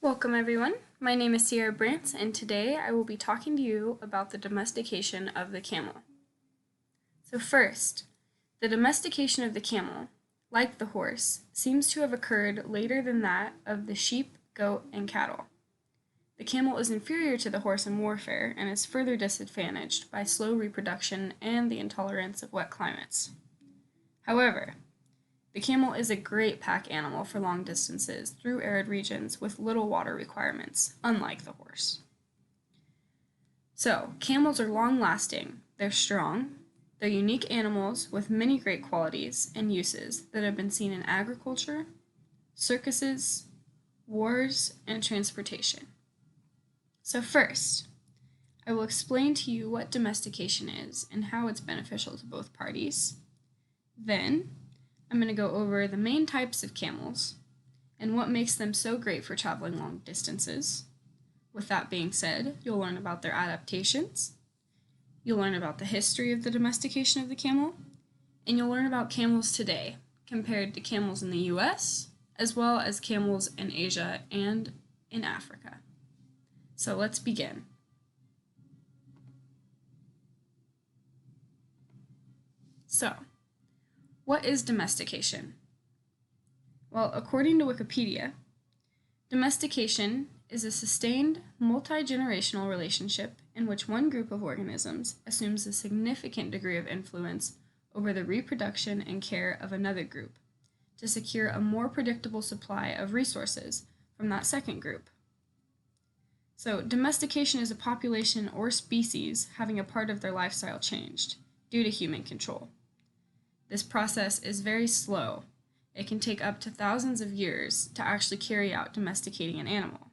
Welcome everyone, my name is Sierra Brantz and today I will be talking to you about the domestication of the camel. So first, the domestication of the camel, like the horse, seems to have occurred later than that of the sheep, goat, and cattle. The camel is inferior to the horse in warfare and is further disadvantaged by slow reproduction and the intolerance of wet climates. However, the camel is a great pack animal for long distances through arid regions with little water requirements, unlike the horse. So, camels are long-lasting, they're strong, they're unique animals with many great qualities and uses that have been seen in agriculture, circuses, wars, and transportation. So first, I will explain to you what domestication is and how it's beneficial to both parties. Then, I'm going to go over the main types of camels and what makes them so great for traveling long distances. With that being said, you'll learn about their adaptations, you'll learn about the history of the domestication of the camel, and you'll learn about camels today compared to camels in the US, as well as camels in Asia and in Africa. So let's begin. So, what is domestication? Well, according to Wikipedia, domestication is a sustained, multi-generational relationship in which one group of organisms assumes a significant degree of influence over the reproduction and care of another group to secure a more predictable supply of resources from that second group. So, domestication is a population or species having a part of their lifestyle changed due to human control. This process is very slow. It can take up to thousands of years to actually carry out domesticating an animal.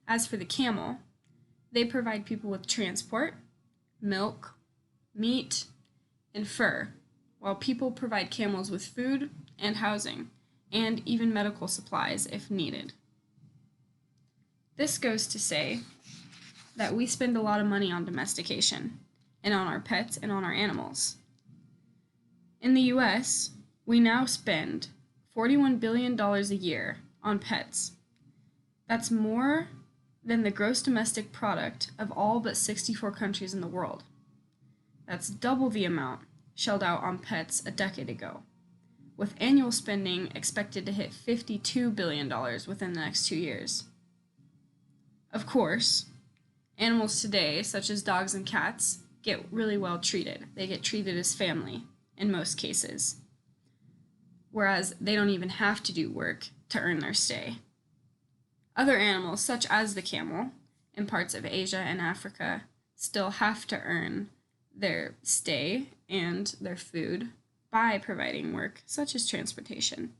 As for the camel, they provide people with transport, milk, meat, and fur, while people provide camels with food and housing, and even medical supplies if needed. This goes to say that we spend a lot of money on domestication, and on our pets and on our animals. In the US, we now spend $41 billion a year on pets. That's more than the gross domestic product of all but 64 countries in the world. That's double the amount shelled out on pets a decade ago, with annual spending expected to hit $52 billion within the next 2 years. Of course, animals today, such as dogs and cats, get really well treated. They get treated as family in most cases, whereas they don't even have to do work to earn their stay. Other animals, such as the camel, in parts of Asia and Africa, still have to earn their stay and their food by providing work, such as transportation.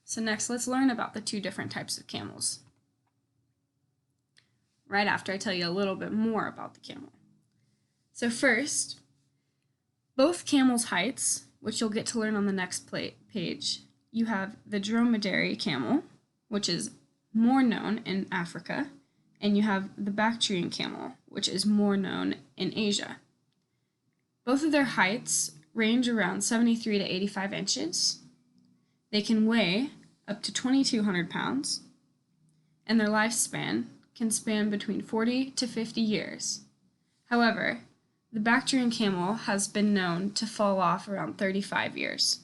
So next, let's learn about the two different types of camels, right after I tell you a little bit more about the camel. So first, both camels' heights, which you'll get to learn on the next page, you have the dromedary camel, which is more known in Africa, and you have the Bactrian camel, which is more known in Asia. Both of their heights range around 73 to 85 inches. They can weigh up to 2,200 pounds, and their lifespan can span between 40 to 50 years. However, the Bactrian camel has been known to fall off around 35 years.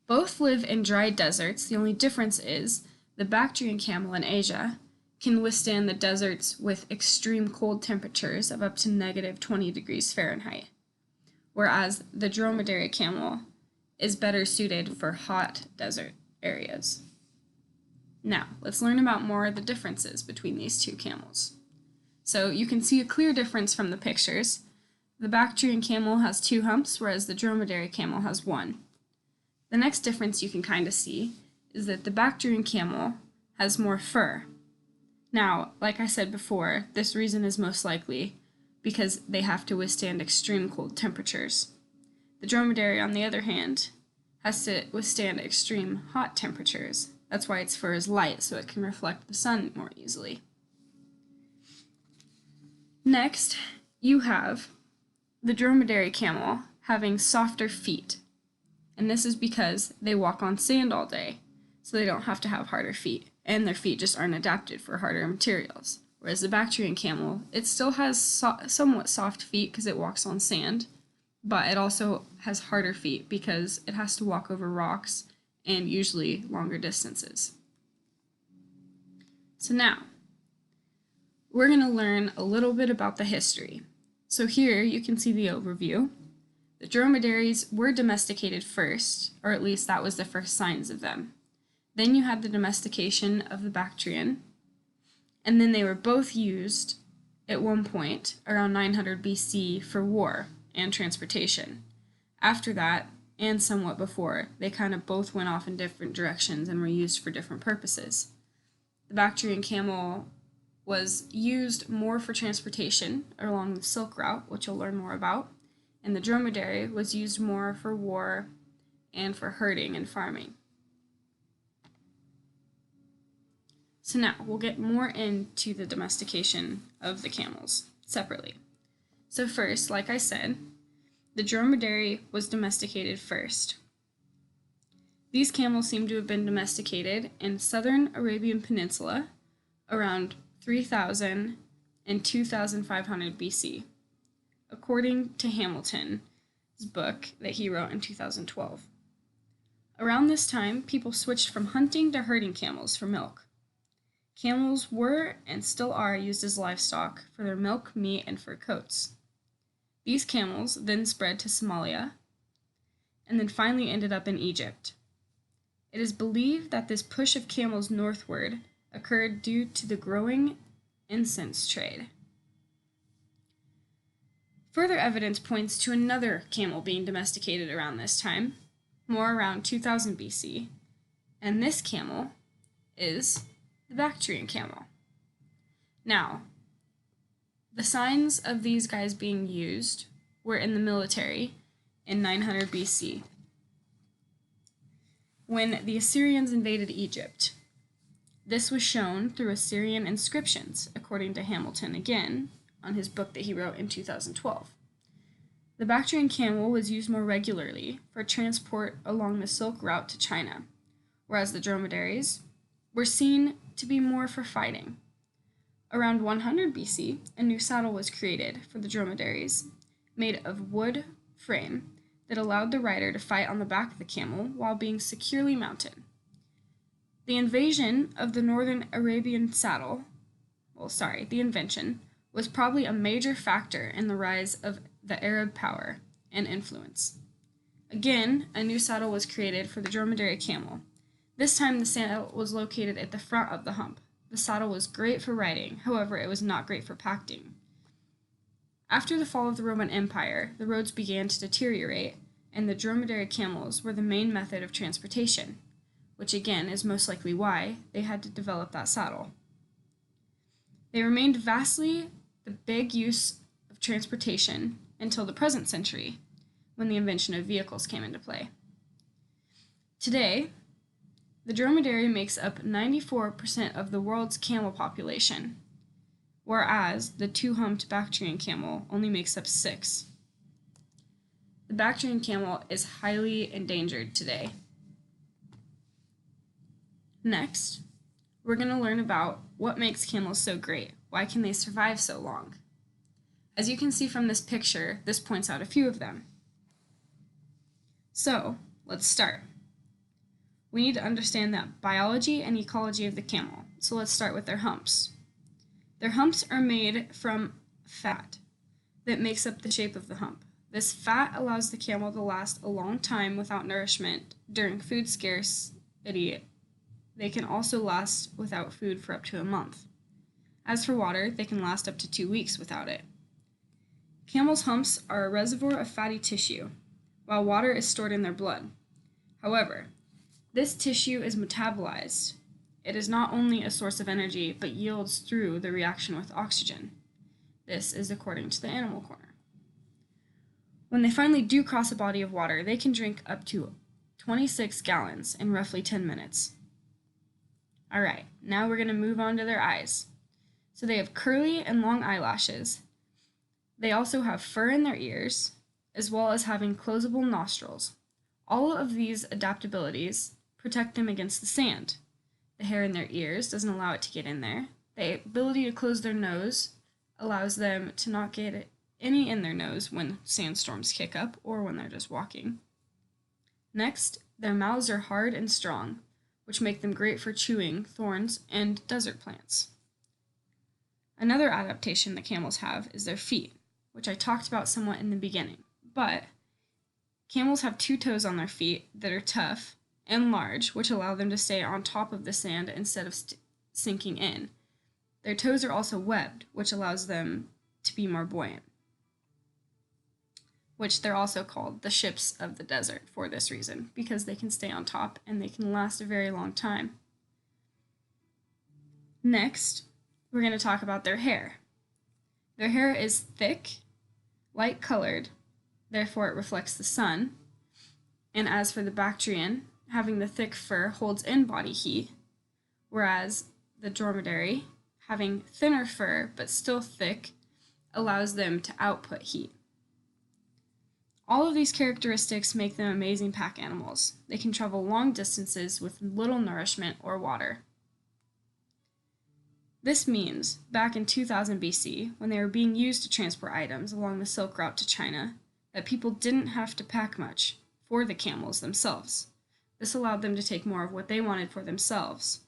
Both live in dry deserts. The only difference is the Bactrian camel in Asia can withstand the deserts with extreme cold temperatures of up to negative 20 degrees Fahrenheit, whereas the dromedary camel is better suited for hot desert areas. Now, let's learn about more of the differences between these two camels. So you can see a clear difference from the pictures. The Bactrian camel has 2 humps, whereas the dromedary camel has 1. The next difference you can kind of see is that the Bactrian camel has more fur. Now, like I said before, this reason is most likely because they have to withstand extreme cold temperatures. The dromedary, on the other hand, has to withstand extreme hot temperatures. That's why its fur is light, so it can reflect the sun more easily. Next, you have the dromedary camel having softer feet, and this is because they walk on sand all day, so they don't have to have harder feet, and their feet just aren't adapted for harder materials. Whereas the Bactrian camel, it still has somewhat soft feet because it walks on sand, but it also has harder feet because it has to walk over rocks and usually longer distances. So now, we're going to learn a little bit about the history. So here you can see the overview. The dromedaries were domesticated first, or at least that was the first signs of them. Then you had the domestication of the Bactrian, and then they were both used at one point around 900 BC for war and transportation. After that, and somewhat before, they kind of both went off in different directions and were used for different purposes. The Bactrian camel was used more for transportation along the Silk Route, which you'll learn more about, and the dromedary was used more for war and for herding and farming. So now we'll get more into the domestication of the camels separately. So first, like I said, the dromedary was domesticated first. These camels seem to have been domesticated in southern Arabian Peninsula around 3000 and 2500 BC, according to Hamilton's book that he wrote in 2012. Around this time, people switched from hunting to herding camels for milk. Camels were and still are used as livestock for their milk, meat, and fur coats. These camels then spread to Somalia and then finally ended up in Egypt. It is believed that this push of camels northward occurred due to the growing incense trade. Further evidence points to another camel being domesticated around this time, more around 2000 BC, and this camel is the Bactrian camel. Now, the signs of these guys being used were in the military in 900 BC, when the Assyrians invaded Egypt. This was shown through Assyrian inscriptions, according to Hamilton again, on his book that he wrote in 2012. The Bactrian camel was used more regularly for transport along the Silk Route to China, whereas the dromedaries were seen to be more for fighting. Around 100 BC, a new saddle was created for the dromedaries, made of wood frame that allowed the rider to fight on the back of the camel while being securely mounted. The invention of the northern Arabian saddle, the invention, was probably a major factor in the rise of the Arab power and influence. Again, a new saddle was created for the dromedary camel. This time the saddle was located at the front of the hump. The saddle was great for riding, however, it was not great for packing. After the fall of the Roman Empire, the roads began to deteriorate, and the dromedary camels were the main method of transportation, which again is most likely why they had to develop that saddle. They remained vastly the big use of transportation until the present century, when the invention of vehicles came into play. Today, the dromedary makes up 94% of the world's camel population, whereas the two-humped Bactrian camel only makes up 6%. The Bactrian camel is highly endangered today. Next, we're going to learn about what makes camels so great. Why can they survive so long? As you can see from this picture, this points out a few of them. So, let's start. We need to understand the biology and ecology of the camel. So let's start with their humps. Their humps are made from fat that makes up the shape of the hump. This fat allows the camel to last a long time without nourishment during food scarcity. They can also last without food for up to a month. As for water, they can last up to 2 weeks without it. Camels' humps are a reservoir of fatty tissue, while water is stored in their blood. However, this tissue is metabolized. It is not only a source of energy, but yields through the reaction with oxygen. This is according to the Animal Corner. When they finally do cross a body of water, they can drink up to 26 gallons in roughly 10 minutes. Alright, now we're going to move on to their eyes. So they have curly and long eyelashes. They also have fur in their ears, as well as having closable nostrils. All of these adaptabilities protect them against the sand. The hair in their ears doesn't allow it to get in there. The ability to close their nose allows them to not get any in their nose when sandstorms kick up or when they're just walking. Next, their mouths are hard and strong, which make them great for chewing thorns and desert plants. Another adaptation that camels have is their feet, which I talked about somewhat in the beginning, but camels have 2 toes on their feet that are tough and large, which allow them to stay on top of the sand instead of sinking in. Their toes are also webbed, which allows them to be more buoyant, which they're also called the ships of the desert for this reason, because they can stay on top and they can last a very long time. Next, we're going to talk about their hair. Their hair is thick, light colored, therefore it reflects the sun. And as for the Bactrian, having the thick fur holds in body heat, whereas the dromedary, having thinner fur but still thick, allows them to output heat. All of these characteristics make them amazing pack animals. They can travel long distances with little nourishment or water. This means, back in 2000 BC, when they were being used to transport items along the Silk Route to China, that people didn't have to pack much for the camels themselves. This allowed them to take more of what they wanted for themselves.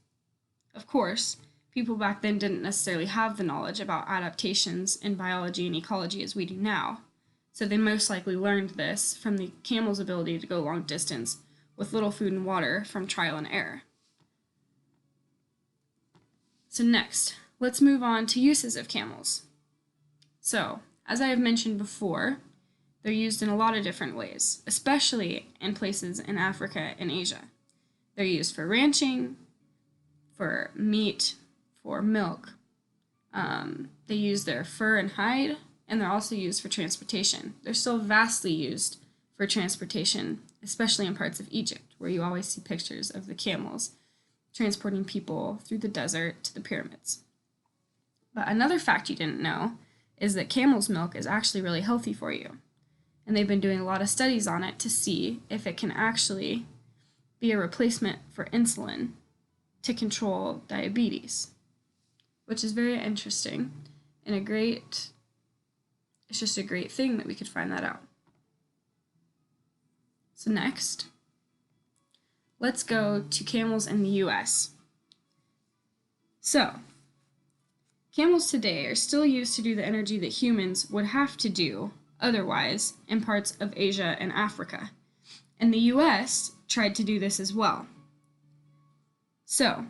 Of course, people back then didn't necessarily have the knowledge about adaptations in biology and ecology as we do now, so they most likely learned this from the camel's ability to go long distance with little food and water from trial and error. So next, let's move on to uses of camels. So, as I have mentioned before, they're used in a lot of different ways, especially in places in Africa and Asia. They're used for ranching, for meat, for milk. They use their fur and hide, and they're also used for transportation. They're still vastly used for transportation, especially in parts of Egypt, where you always see pictures of the camels transporting people through the desert to the pyramids. But another fact you didn't know is that camel's milk is actually really healthy for you. And they've been doing a lot of studies on it to see if it can actually be a replacement for insulin to control diabetes, which is very interesting and it's just a great thing that we could find that out. So next, let's go to camels in the US. So, camels today are still used to do the energy that humans would have to do otherwise in parts of Asia and Africa. And the US tried to do this as well. So,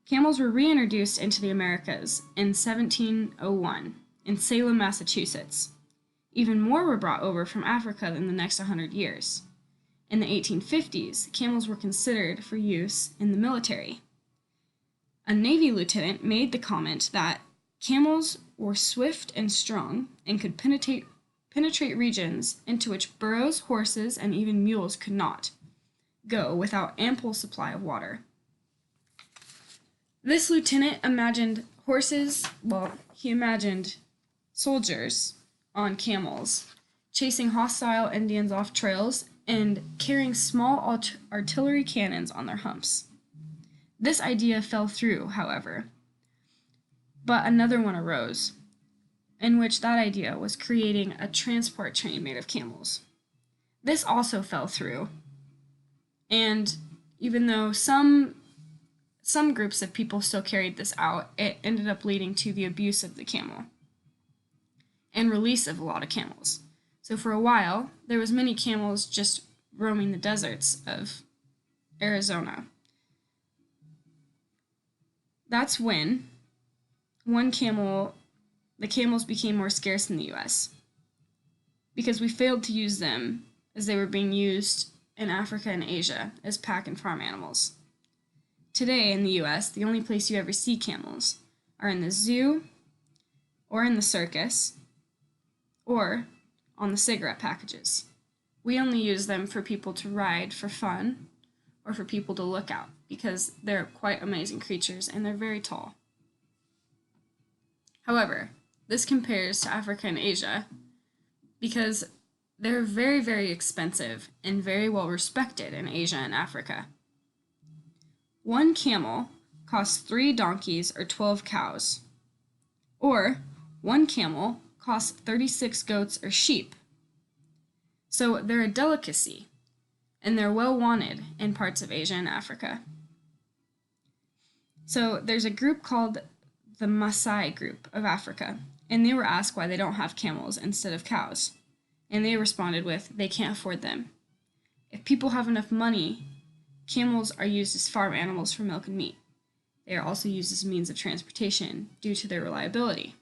camels were reintroduced into the Americas in 1701 in Salem, Massachusetts. Even more were brought over from Africa in the next 100 years. In the 1850s, camels were considered for use in the military. A Navy lieutenant made the comment that camels were swift and strong and could penetrate regions into which burros, horses, and even mules could not go without ample supply of water. This lieutenant imagined he imagined soldiers on camels, chasing hostile Indians off trails and carrying small artillery cannons on their humps. This idea fell through, however, but another one arose, in which that idea was creating a transport train made of camels. This also fell through, and even though some groups of people still carried this out, it ended up leading to the abuse of the camel and release of a lot of camels. So for a while, there was many camels just roaming the deserts of Arizona. That's when the camels became more scarce in the US because we failed to use them as they were being used in Africa and Asia as pack and farm animals. Today in the US, the only place you ever see camels are in the zoo or in the circus or on the cigarette packages. We only use them for people to ride for fun or for people to look at because they're quite amazing creatures and they're very tall. However, this compares to Africa and Asia because they're very, very expensive and very well respected in Asia and Africa. one camel costs 3 donkeys or 12 cows. Or one camel costs 36 goats or sheep. So they're a delicacy, and they're well wanted in parts of Asia and Africa. So there's a group called the Maasai group of Africa, and they were asked why they don't have camels instead of cows. And they responded with, they can't afford them. If people have enough money, camels are used as farm animals for milk and meat. They are also used as a means of transportation due to their reliability.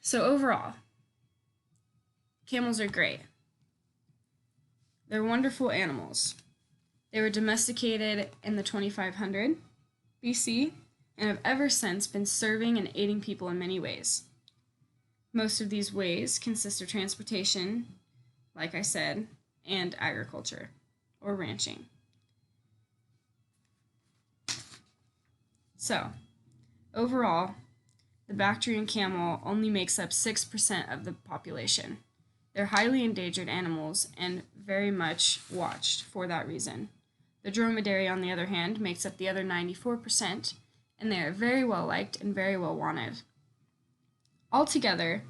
So overall, camels are great. They're wonderful animals. They were domesticated in the 2500 BC and have ever since been serving and aiding people in many ways. Most of these ways consist of transportation, like I said, and agriculture or ranching. So, overall, the Bactrian camel only makes up 6% of the population. They're highly endangered animals and very much watched for that reason. The dromedary, on the other hand, makes up the other 94%, and they are very well liked and very well wanted. Altogether,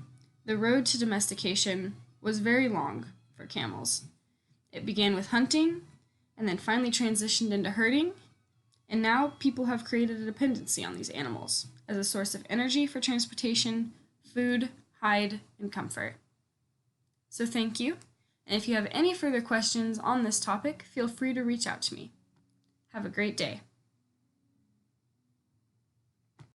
the road to domestication was very long for camels. It began with hunting, and then finally transitioned into herding, and now people have created a dependency on these animals as a source of energy for transportation, food, hide, and comfort. So thank you, and if you have any further questions on this topic, feel free to reach out to me. Have a great day.